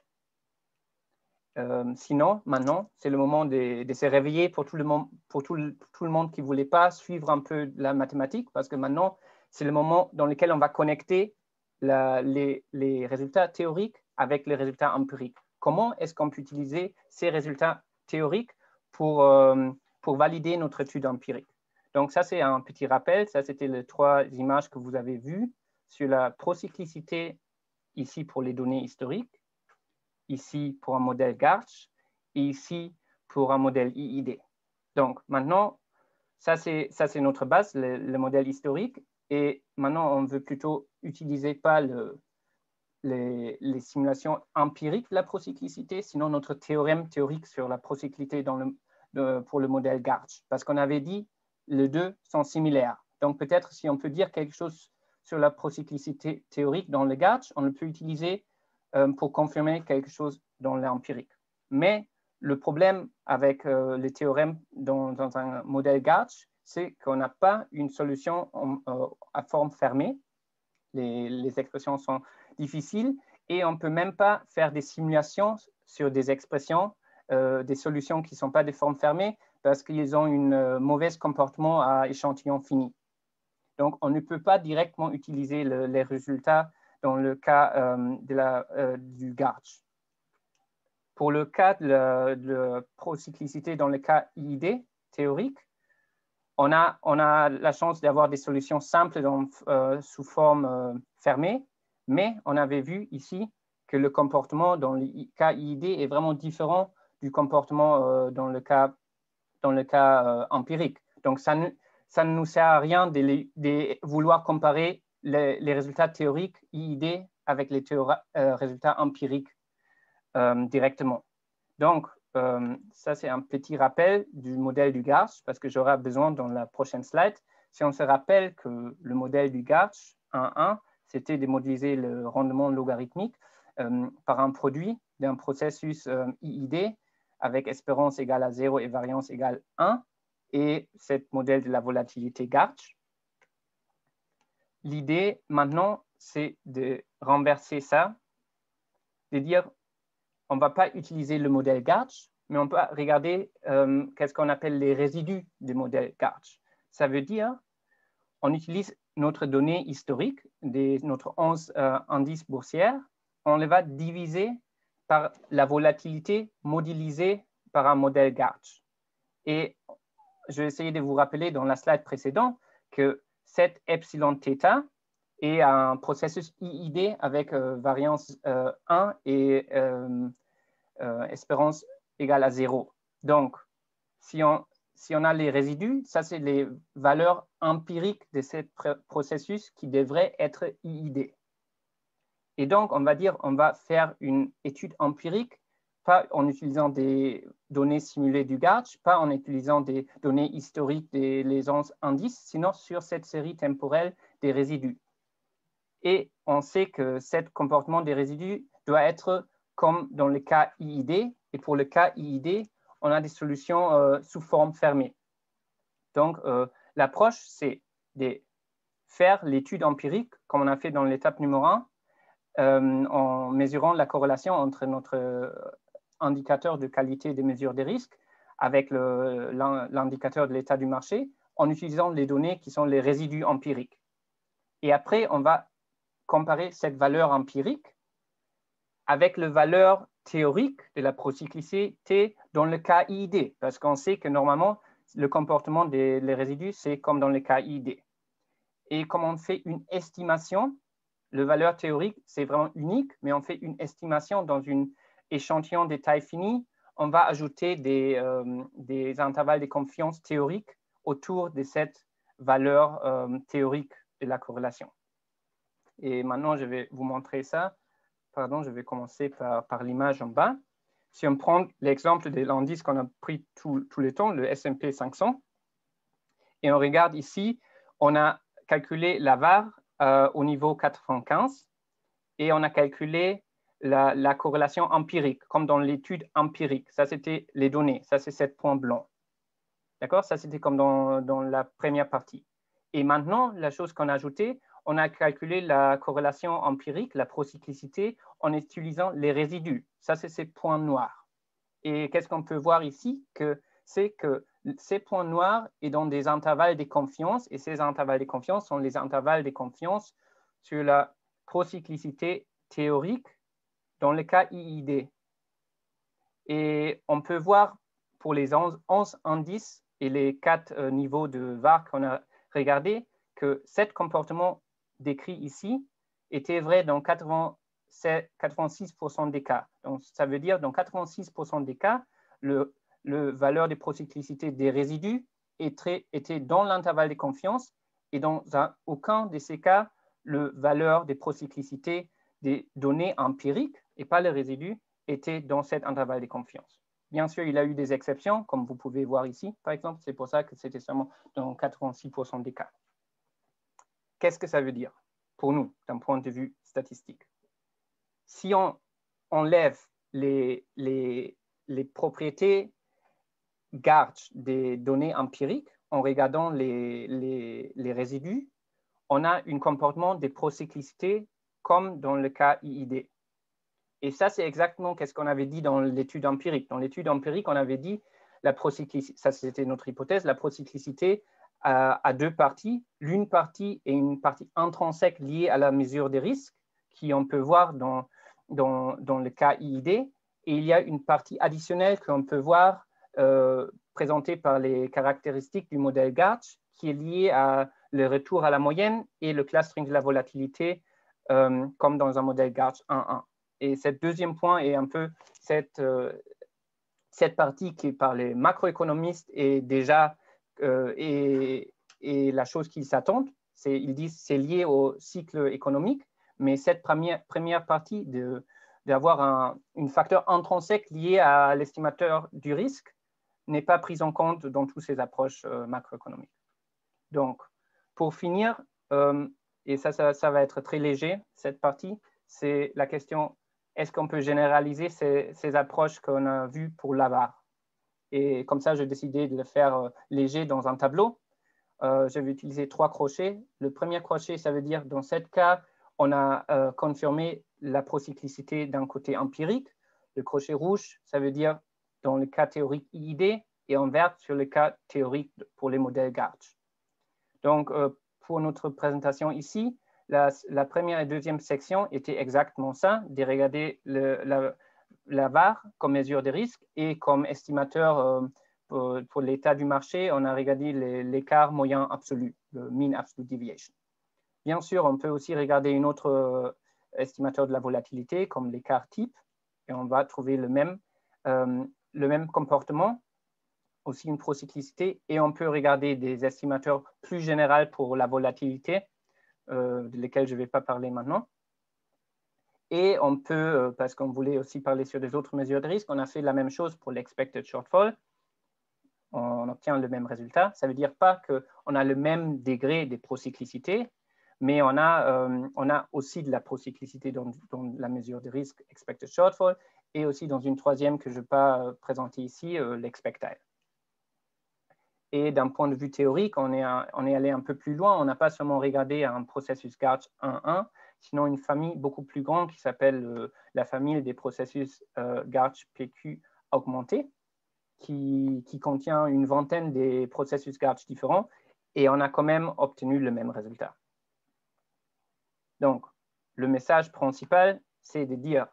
Sinon, maintenant, c'est le moment de se réveiller pour tout le monde qui ne voulait pas suivre un peu la mathématique, parce que maintenant, c'est le moment dans lequel on va connecter les résultats théoriques avec les résultats empiriques. Comment est-ce qu'on peut utiliser ces résultats théoriques pour valider notre étude empirique? Donc, ça, c'est un petit rappel. Ça, c'était les 3 images que vous avez vues sur la procyclicité, ici pour les données historiques, ici pour un modèle Garch, et ici pour un modèle IID. Donc, maintenant, ça, c'est notre base, le modèle historique. Et maintenant, on veut plutôt utiliser pas les simulations empiriques de la procyclicité, sinon notre théorème théorique sur la procyclicité pour le modèle Garch. Parce qu'on avait dit les deux sont similaires. Donc, peut-être si on peut dire quelque chose sur la procyclicité théorique dans le Garch, on le peut utiliser pour confirmer quelque chose dans l'empirique. Mais le problème avec les théorèmes dans un modèle Garch, c'est qu'on n'a pas une solution à forme fermée. Les expressions sont difficiles et on ne peut même pas faire des simulations sur des expressions, des solutions qui ne sont pas de forme fermée parce qu'ils ont un mauvais comportement à échantillon fini. Donc, on ne peut pas directement utiliser les résultats dans le cas du Garch. Pour le cas de procyclicité dans le cas IID théorique, on a la chance d'avoir des solutions simples sous forme fermée, mais on avait vu ici que le comportement dans le cas IID est vraiment différent du comportement dans le cas empirique. Donc, ça ne nous sert à rien de vouloir comparer les résultats théoriques IID avec les résultats empiriques directement. Donc, ça, c'est un petit rappel du modèle du Garch, parce que j'aurai besoin dans la prochaine slide. Si on se rappelle que le modèle du Garch 1.1, c'était de modéliser le rendement logarithmique par un produit d'un processus IID avec espérance égale à 0 et variance égale 1, et ce modèle de la volatilité Garch. L'idée maintenant, c'est de renverser ça, de dire on ne va pas utiliser le modèle Garch, mais on peut regarder qu'est-ce qu'on appelle les résidus du modèle Garch. Ça veut dire on utilise notre donnée historique, notre 11 indices boursières, on les va diviser par la volatilité modélisée par un modèle Garch. Et je vais essayer de vous rappeler dans la slide précédente que cet epsilon θ est un processus IID avec variance 1 et espérance égale à 0. Donc, si on a les résidus, ça, c'est les valeurs empiriques de ce processus qui devraient être IID. Et donc, on va dire, on va faire une étude empirique, pas en utilisant des données simulées du Garch, pas en utilisant des données historiques des 11 indices, sinon sur cette série temporelle des résidus. Et on sait que ce comportement des résidus doit être comme dans le cas IID. Et pour le cas IID, on a des solutions sous forme fermée. Donc, l'approche, c'est de faire l'étude empirique, comme on a fait dans l'étape numéro 1, en mesurant la corrélation entre notre indicateur de qualité des mesures des risques avec l'indicateur de l'état du marché en utilisant les données qui sont les résidus empiriques. Et après, on va comparer cette valeur empirique avec la valeur théorique de la procyclicité dans le cas IID, parce qu'on sait que normalement, le comportement des résidus, c'est comme dans le cas IID. Et comme on fait une estimation, la valeur théorique, c'est vraiment unique, mais on fait une estimation dans un échantillon de taille finie, on va ajouter des intervalles de confiance théoriques autour de cette valeur théorique de la corrélation. Et maintenant, je vais vous montrer ça. Pardon, je vais commencer par l'image en bas. Si on prend l'exemple de l'indice qu'on a pris tout le temps, le S&P 500, et on regarde ici, on a calculé la VAR au niveau 95 et on a calculé la corrélation empirique, comme dans l'étude empirique. Ça, c'était les données. Ça, c'est 7 points blancs. D'accord? Ça, c'était comme dans la première partie. Et maintenant, la chose qu'on a ajoutée, on a calculé la corrélation empirique, la procyclicité, en utilisant les résidus. Ça, c'est ces points noirs. Et qu'est-ce qu'on peut voir ici? C'est que ces points noirs sont dans des intervalles de confiance, et ces intervalles de confiance sont les intervalles de confiance sur la procyclicité théorique dans le cas IID. Et on peut voir pour les 11 indices et les 4 niveaux de VAR qu'on a regardé que cet comportement décrit ici était vrai dans 86% des cas. Donc, ça veut dire dans 86% des cas, le valeur de procyclicité des résidus était dans l'intervalle de confiance et dans aucun de ces cas, la valeur de procyclicité des données empiriques et pas les résidus était dans cet intervalle de confiance. Bien sûr, il y a eu des exceptions, comme vous pouvez voir ici, par exemple. C'est pour ça que c'était seulement dans 86% des cas. Qu'est-ce que ça veut dire pour nous, d'un point de vue statistique? Si on enlève les propriétés Garch des données empiriques en regardant les résidus, on a un comportement de procyclicité comme dans le cas IID. Et ça, c'est exactement ce qu'on avait dit dans l'étude empirique. Dans l'étude empirique, on avait dit la procyclicité, ça c'était notre hypothèse, la procyclicité a 2 parties. L'une partie est une partie intrinsèque liée à la mesure des risques, qu'on peut voir dans le cas IID. Et il y a une partie additionnelle qu'on peut voir présentée par les caractéristiques du modèle Garch, qui est liée à le retour à la moyenne et le clustering de la volatilité, comme dans un modèle Garch 1.1. Et ce deuxième point est un peu cette partie qui, par les macroéconomistes, est déjà et la chose qu'ils s'attendent. Ils disent que c'est lié au cycle économique, mais cette première partie d'avoir un facteur intrinsèque lié à l'estimateur du risque n'est pas prise en compte dans toutes ces approches macroéconomiques. Donc, pour finir, et ça va être très léger, cette partie, c'est la question: est-ce qu'on peut généraliser ces approches qu'on a vues pour la VAR? Et comme ça, j'ai décidé de le faire léger dans un tableau. Je vais utiliser 3 crochets. Le premier crochet, ça veut dire, dans ce cas, on a confirmé la procyclicité d'un côté empirique. Le crochet rouge, ça veut dire dans le cas théorique IID, et en vert sur le cas théorique pour les modèles Garch. Donc, pour notre présentation ici, la première et deuxième section étaient exactement ça, de regarder la VAR comme mesure de risque et comme estimateur pour l'état du marché, on a regardé l'écart moyen absolu, le mean absolute deviation. Bien sûr, on peut aussi regarder un autre estimateur de la volatilité comme l'écart type et on va trouver le même comportement, aussi une procyclicité, et on peut regarder des estimateurs plus généraux pour la volatilité, de lesquels je ne vais pas parler maintenant. Et on peut, parce qu'on voulait aussi parler sur des autres mesures de risque, on a fait la même chose pour l'expected shortfall. On obtient le même résultat. Ça ne veut dire pas qu'on a le même degré de procyclicité, mais on a aussi de la procyclicité dans la mesure de risque expected shortfall et aussi dans une troisième que je ne vais pas présenter ici, l'expected. Et d'un point de vue théorique, on est allé un peu plus loin. On n'a pas seulement regardé un processus Garch 1.1, sinon une famille beaucoup plus grande qui s'appelle la famille des processus GARCH-PQ augmentés, qui contient une vingtaine des processus GARCH différents, et on a quand même obtenu le même résultat. Donc, le message principal, c'est de dire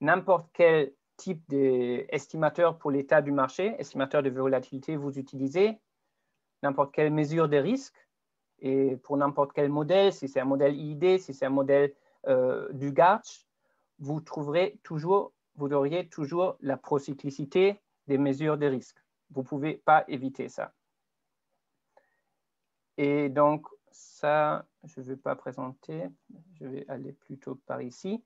n'importe quel type d'estimateur pour l'état du marché, estimateur de volatilité vous utilisez, n'importe quelle mesure de risque, et pour n'importe quel modèle, si c'est un modèle IID, si c'est un modèle du GARCH, vous auriez toujours la procyclicité des mesures de risque. Vous ne pouvez pas éviter ça. Et donc, ça, je ne vais pas présenter, je vais aller plutôt par ici.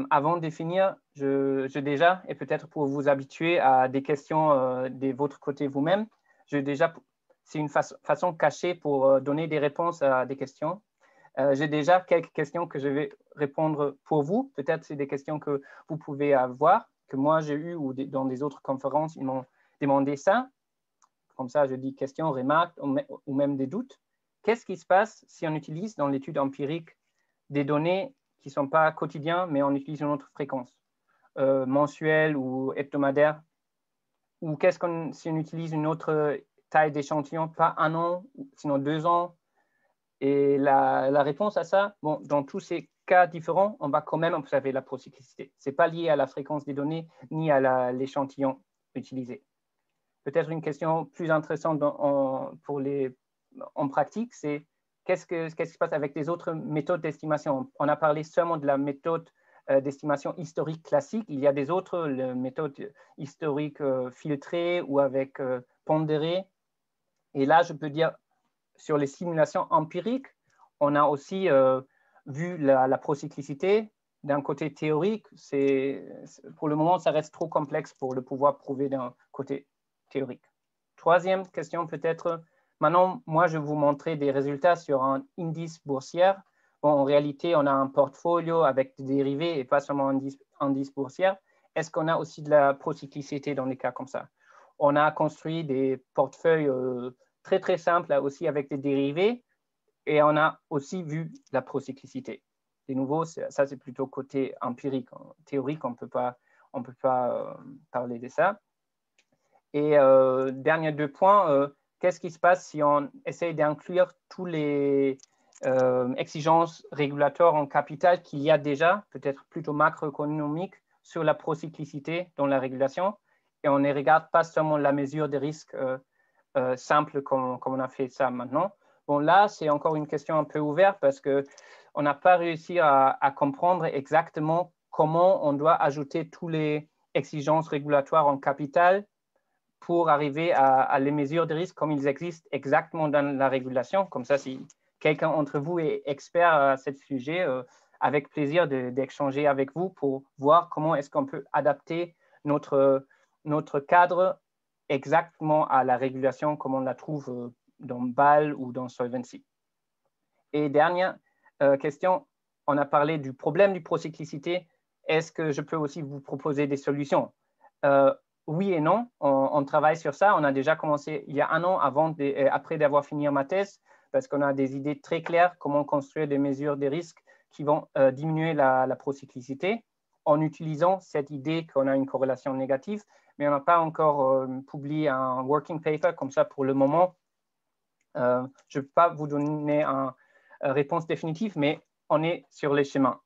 Avant de finir, je déjà, et peut-être pour vous habituer à des questions de votre côté vous-même, c'est une façon cachée pour donner des réponses à des questions. J'ai déjà quelques questions que je vais répondre pour vous. Peut-être c'est des questions que vous pouvez avoir, que moi j'ai eues ou dans des autres conférences, ils m'ont demandé ça. Comme ça, je dis questions, remarques ou même des doutes. Qu'est-ce qui se passe si on utilise dans l'étude empirique des données qui ne sont pas quotidiennes, mais on utilise une autre fréquence, mensuelle ou hebdomadaire? Ou si on utilise une autre taille d'échantillon, pas 1 an, sinon 2 ans? Et la réponse à ça, bon, dans tous ces cas différents, on va quand même observer la procyclicité. Ce n'est pas lié à la fréquence des données ni à l'échantillon utilisé. Peut-être une question plus intéressante en pratique, c'est qu'est-ce qui se passe avec les autres méthodes d'estimation? On a parlé seulement de la méthode d'estimation historique classique. Il y a des autres méthodes historiques filtrées ou avec pondérées. Et là, je peux dire, sur les simulations empiriques, on a aussi vu la procyclicité. D'un côté théorique, pour le moment, ça reste trop complexe pour le pouvoir prouver d'un côté théorique. Troisième question peut-être. Maintenant, moi, je vais vous montrer des résultats sur un indice boursier. Bon, en réalité, on a un portfolio avec des dérivés et pas seulement un indice boursier. Est-ce qu'on a aussi de la procyclicité dans les cas comme ça? On a construit des portefeuilles très, très simples aussi avec des dérivés et on a aussi vu la procyclicité. De nouveau, ça, c'est plutôt côté empirique. Théorique, on ne peut pas parler de ça. Et dernier 2 points, qu'est-ce qui se passe si on essaye d'inclure tous les exigences régulatoires en capital qu'il y a déjà, peut-être plutôt macroéconomiques, sur la procyclicité dans la régulation, et on ne regarde pas seulement la mesure des risques simple comme on a fait ça maintenant. Bon, là, c'est encore une question un peu ouverte parce qu'on n'a pas réussi à comprendre exactement comment on doit ajouter toutes les exigences régulatoires en capital pour arriver à les mesures de risque comme ils existent exactement dans la régulation. Comme ça, si quelqu'un d'entre vous est expert à ce sujet, avec plaisir d'échanger avec vous pour voir comment est-ce qu'on peut adapter notre cadre exactement à la régulation comme on la trouve dans BAL ou dans Solvency. Et dernière question, on a parlé du problème du procyclicité. Est-ce que je peux aussi vous proposer des solutions? Oui et non, on travaille sur ça. On a déjà commencé il y a 1 an après d'avoir fini ma thèse, parce qu'on a des idées très claires comment construire des mesures de risque qui vont diminuer la procyclicité en utilisant cette idée qu'on a une corrélation négative, mais on n'a pas encore publié un working paper comme ça pour le moment. Je ne peux pas vous donner une réponse définitive, mais on est sur les chemins.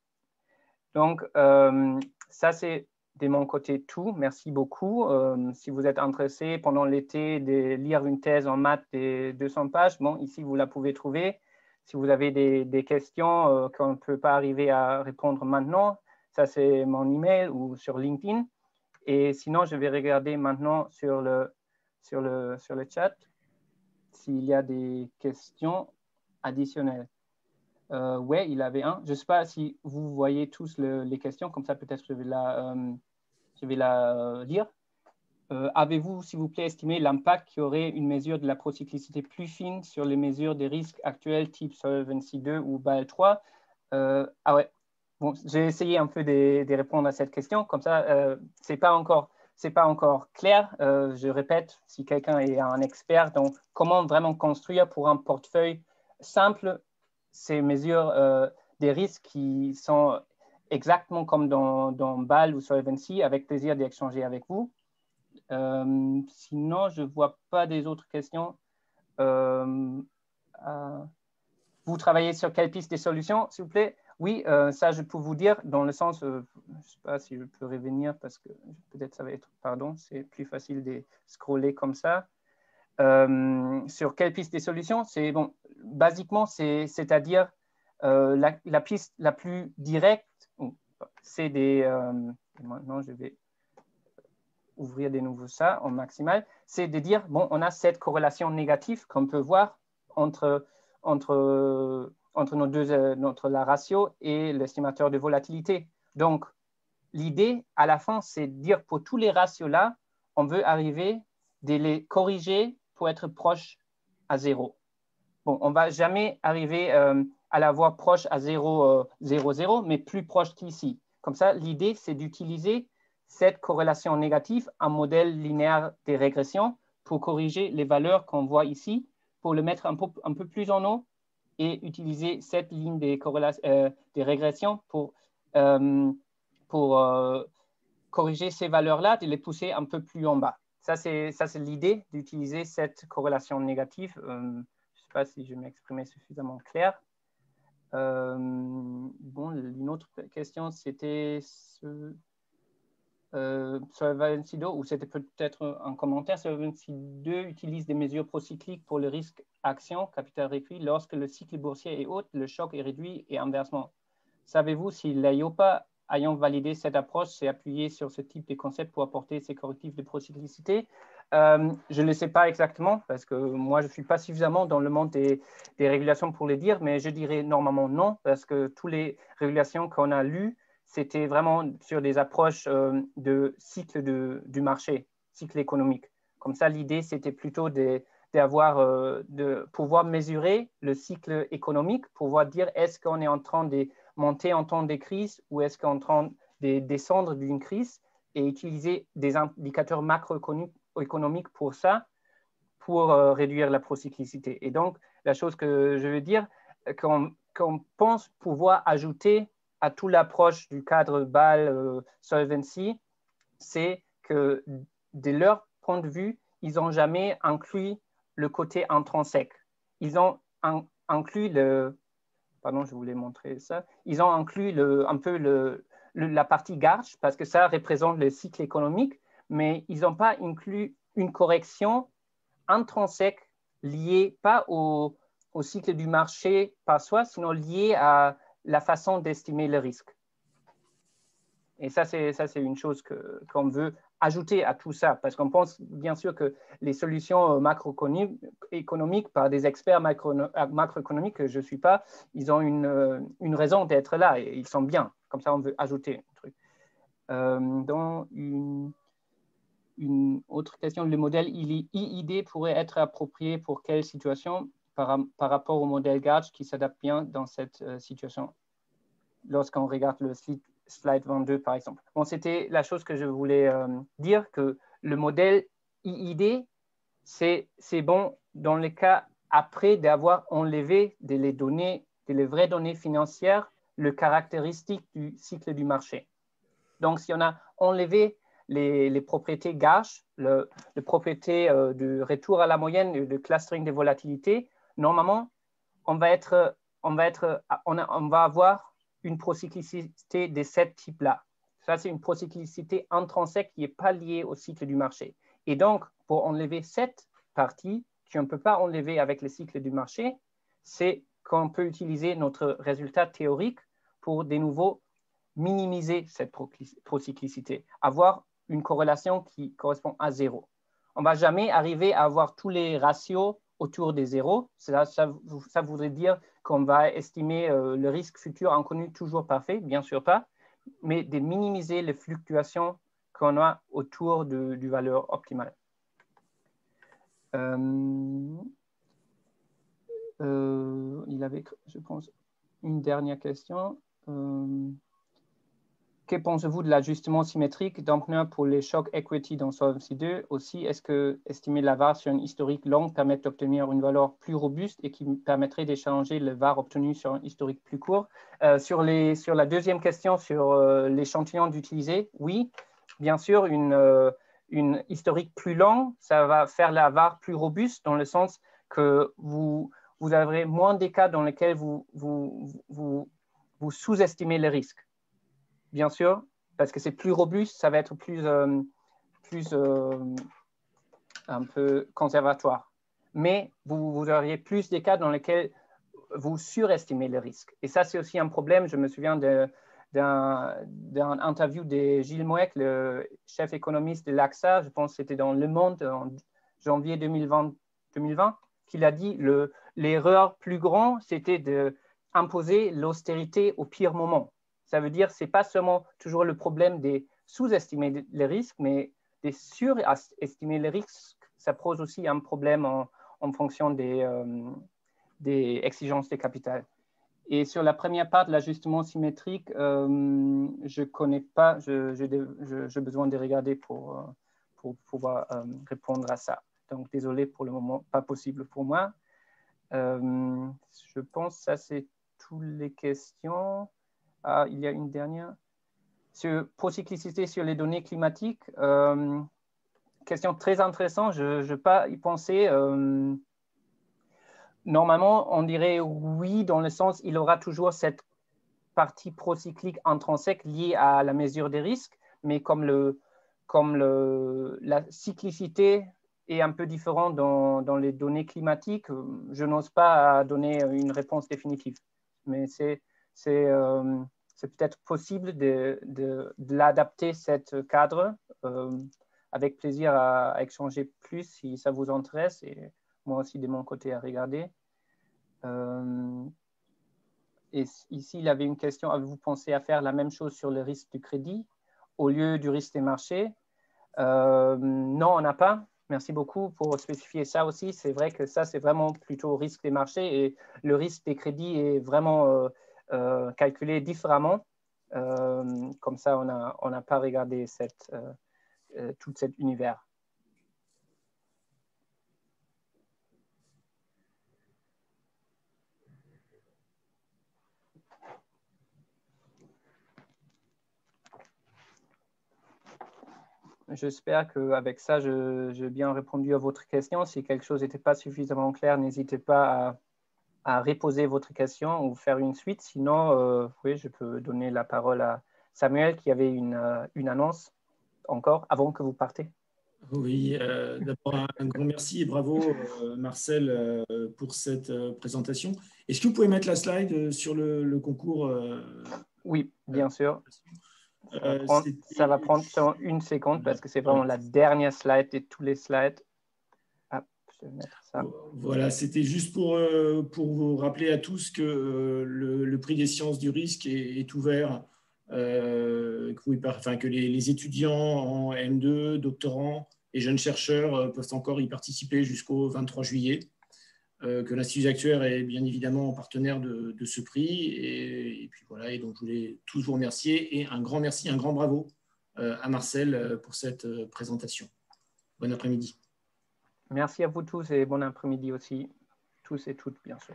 Donc, ça, c'est de mon côté tout. Merci beaucoup. Si vous êtes intéressé pendant l'été de lire une thèse en maths de 200 pages, bon, ici, vous la pouvez trouver. Si vous avez des questions qu'on ne peut pas arriver à répondre maintenant, ça, c'est mon email ou sur LinkedIn. Et sinon, je vais regarder maintenant sur le chat s'il y a des questions additionnelles. Oui, il y avait un. Je ne sais pas si vous voyez tous les questions, comme ça peut-être je vais la lire. Avez-vous, s'il vous plaît, estimé l'impact qu'aurait une mesure de la procyclicité plus fine sur les mesures des risques actuels type Solvency 2 ou BAL 3? Ah ouais. Bon, j'ai essayé un peu de répondre à cette question. Comme ça, ce n'est pas encore clair. Je répète, si quelqu'un est un expert, donc comment vraiment construire pour un portefeuille simple ces mesures des risques qui sont exactement comme dans BAL ou Solvency, avec plaisir d'échanger avec vous. Sinon, je ne vois pas des autres questions. Vous travaillez sur quelle piste des solutions, s'il vous plaît? Oui, ça, je peux vous dire dans le sens, je ne sais pas si je peux revenir parce que peut-être ça va être, pardon, c'est plus facile de scroller comme ça. Sur quelle piste des solutions? C'est bon, basiquement, c'est-à-dire la piste la plus directe, c'est des. Maintenant, je vais ouvrir de nouveau ça en maximal. C'est de dire, bon, on a cette corrélation négative qu'on peut voir entre la ratio et l'estimateur de volatilité. Donc, l'idée, à la fin, c'est de dire pour tous les ratios-là, on veut arriver de les corriger pour être proche à 0. Bon, on ne va jamais arriver à l'avoir proche à 0,00, mais plus proche qu'ici. Comme ça, l'idée, c'est d'utiliser cette corrélation négative, un modèle linéaire des régressions, pour corriger les valeurs qu'on voit ici, pour le mettre un peu plus en haut et utiliser cette ligne des régressions pour corriger ces valeurs-là, de les pousser un peu plus en bas. Ça, c'est l'idée d'utiliser cette corrélation négative. Je ne sais pas si je m'exprimais suffisamment clair. Bon, une autre question, c'était Solvency 2, ou c'était peut-être un commentaire. Solvency 2 utilise des mesures procycliques pour le risque action, capital réduit. Lorsque le cycle boursier est haut, le choc est réduit et inversement. Savez-vous si l'AIOPA, ayant validé cette approche, s'est appuyé sur ce type de concept pour apporter ces correctifs de procyclicité? Je ne le sais pas exactement parce que moi, je ne suis pas suffisamment dans le monde des régulations pour le dire, mais je dirais normalement non parce que toutes les régulations qu'on a lues, c'était vraiment sur des approches de cycle du marché, cycle économique. Comme ça, l'idée, c'était plutôt de pouvoir mesurer le cycle économique, pouvoir dire est-ce qu'on est en train de monter en temps de crise ou est-ce qu'on est en train de descendre d'une crise et utiliser des indicateurs macroéconomiques pour ça, pour réduire la procyclicité. Et donc, la chose que je veux dire, qu'on pense pouvoir ajouter à toute l'approche du cadre BAL Solvency, c'est que de leur point de vue, ils n'ont jamais inclus le côté intrinsèque. Ils ont inclus pardon, je voulais montrer ça. Ils ont inclus un peu la partie gauche parce que ça représente le cycle économique, mais ils n'ont pas inclus une correction intrinsèque liée pas au cycle du marché par soi, sinon liée à la façon d'estimer le risque. Et ça, c'est une chose qu'on veut ajouter à tout ça, parce qu'on pense bien sûr que les solutions macroéconomiques par des experts macroéconomiques que je ne suis pas, ils ont une raison d'être là et ils sont bien. Comme ça, on veut ajouter un truc. Dans une autre question, le modèle IID pourrait être approprié pour quelle situation par rapport au modèle Gauge qui s'adapte bien dans cette situation lorsqu'on regarde le slide 22, par exemple. Bon, c'était la chose que je voulais dire, que le modèle IID, c'est bon dans le cas après d'avoir enlevé les vraies données financières, le caractéristique du cycle du marché. Donc, si on a enlevé les propriétés gauche, les propriétés de retour à la moyenne, de clustering de volatilité, normalement, on va avoir une procyclicité de ce type-là. Ça, c'est une procyclicité intrinsèque qui n'est pas liée au cycle du marché. Et donc, pour enlever cette partie qu'on ne peut pas enlever avec le cycle du marché, c'est qu'on peut utiliser notre résultat théorique pour de nouveau minimiser cette procyclicité, avoir une corrélation qui correspond à 0. On ne va jamais arriver à avoir tous les ratios autour des 0. Ça voudrait dire qu'on va estimer le risque futur inconnu toujours parfait, bien sûr pas, mais de minimiser les fluctuations qu'on a autour du valeur optimale. Il avait, je pense, une dernière question. Que pensez-vous de l'ajustement symétrique Dampner pour les chocs equity dans Solvency 2? Aussi, est-ce que estimer la VaR sur une historique longue permet d'obtenir une valeur plus robuste et qui permettrait d'échanger le VaR obtenu sur un historique plus court? Sur la deuxième question, sur l'échantillon d'utiliser, oui, bien sûr, une historique plus longue, ça va faire la VaR plus robuste dans le sens que vous aurez moins des cas dans lesquels vous sous-estimez les risques. Bien sûr, parce que c'est plus robuste, ça va être plus un peu conservatoire. Mais vous auriez plus des cas dans lesquels vous surestimez le risque. Et ça, c'est aussi un problème. Je me souviens d'un interview de Gilles Mouek, le chef économiste de l'AXA, je pense que c'était dans Le Monde en janvier 2020 qu'il a dit l'erreur plus grande, c'était d'imposer l'austérité au pire moment. Ça veut dire que ce n'est pas seulement toujours le problème de sous-estimer les risques, mais de surestimer les risques. Ça pose aussi un problème en fonction des exigences de capital. Et sur la première part de l'ajustement symétrique, je ne connais pas, j'ai besoin de regarder pour pouvoir répondre à ça. Donc, désolé pour le moment, pas possible pour moi. Je pense que ça, c'est toutes les questions. Ah, il y a une dernière. Sur procyclicité sur les données climatiques, question très intéressante, je ne vais pas y penser. Normalement, on dirait oui, dans le sens il aura toujours cette partie procyclique intrinsèque liée à la mesure des risques, mais comme la cyclicité est un peu différente dans les données climatiques, je n'ose pas donner une réponse définitive. Mais c'est peut-être possible de l'adapter, cet cadre, avec plaisir à échanger plus si ça vous intéresse, et moi aussi de mon côté à regarder. Et ici, il avait une question, avez-vous pensé à faire la même chose sur le risque du crédit au lieu du risque des marchés? Non, on n'a pas. Merci beaucoup pour spécifier ça aussi. C'est vrai que ça, c'est vraiment plutôt au risque des marchés, et le risque des crédits est vraiment calculé différemment. Comme ça, on n'a pas regardé tout cet univers. J'espère qu'avec ça, j'ai bien répondu à votre question. Si quelque chose n'était pas suffisamment clair, n'hésitez pas à reposer votre question ou faire une suite. Sinon, oui, je peux donner la parole à Samuel qui avait une annonce encore avant que vous partez. Oui, d'abord un grand merci et bravo Marcel pour cette présentation. Est-ce que vous pouvez mettre la slide sur le concours? Oui, bien sûr. Ça va prendre une seconde parce que c'est vraiment la dernière slide de tous les slides. Hop, je vais mettre ça. Voilà, c'était juste pour vous rappeler à tous que le prix des sciences du risque est ouvert, que les étudiants en M2, doctorants et jeunes chercheurs peuvent encore y participer jusqu'au 23 juillet. Que l'Institut Actuaire est bien évidemment partenaire de ce prix. Et puis voilà, et donc je voulais tous vous remercier, et un grand merci, un grand bravo à Marcel pour cette présentation. Bon après-midi. Merci à vous tous et bon après-midi aussi, tous et toutes, bien sûr.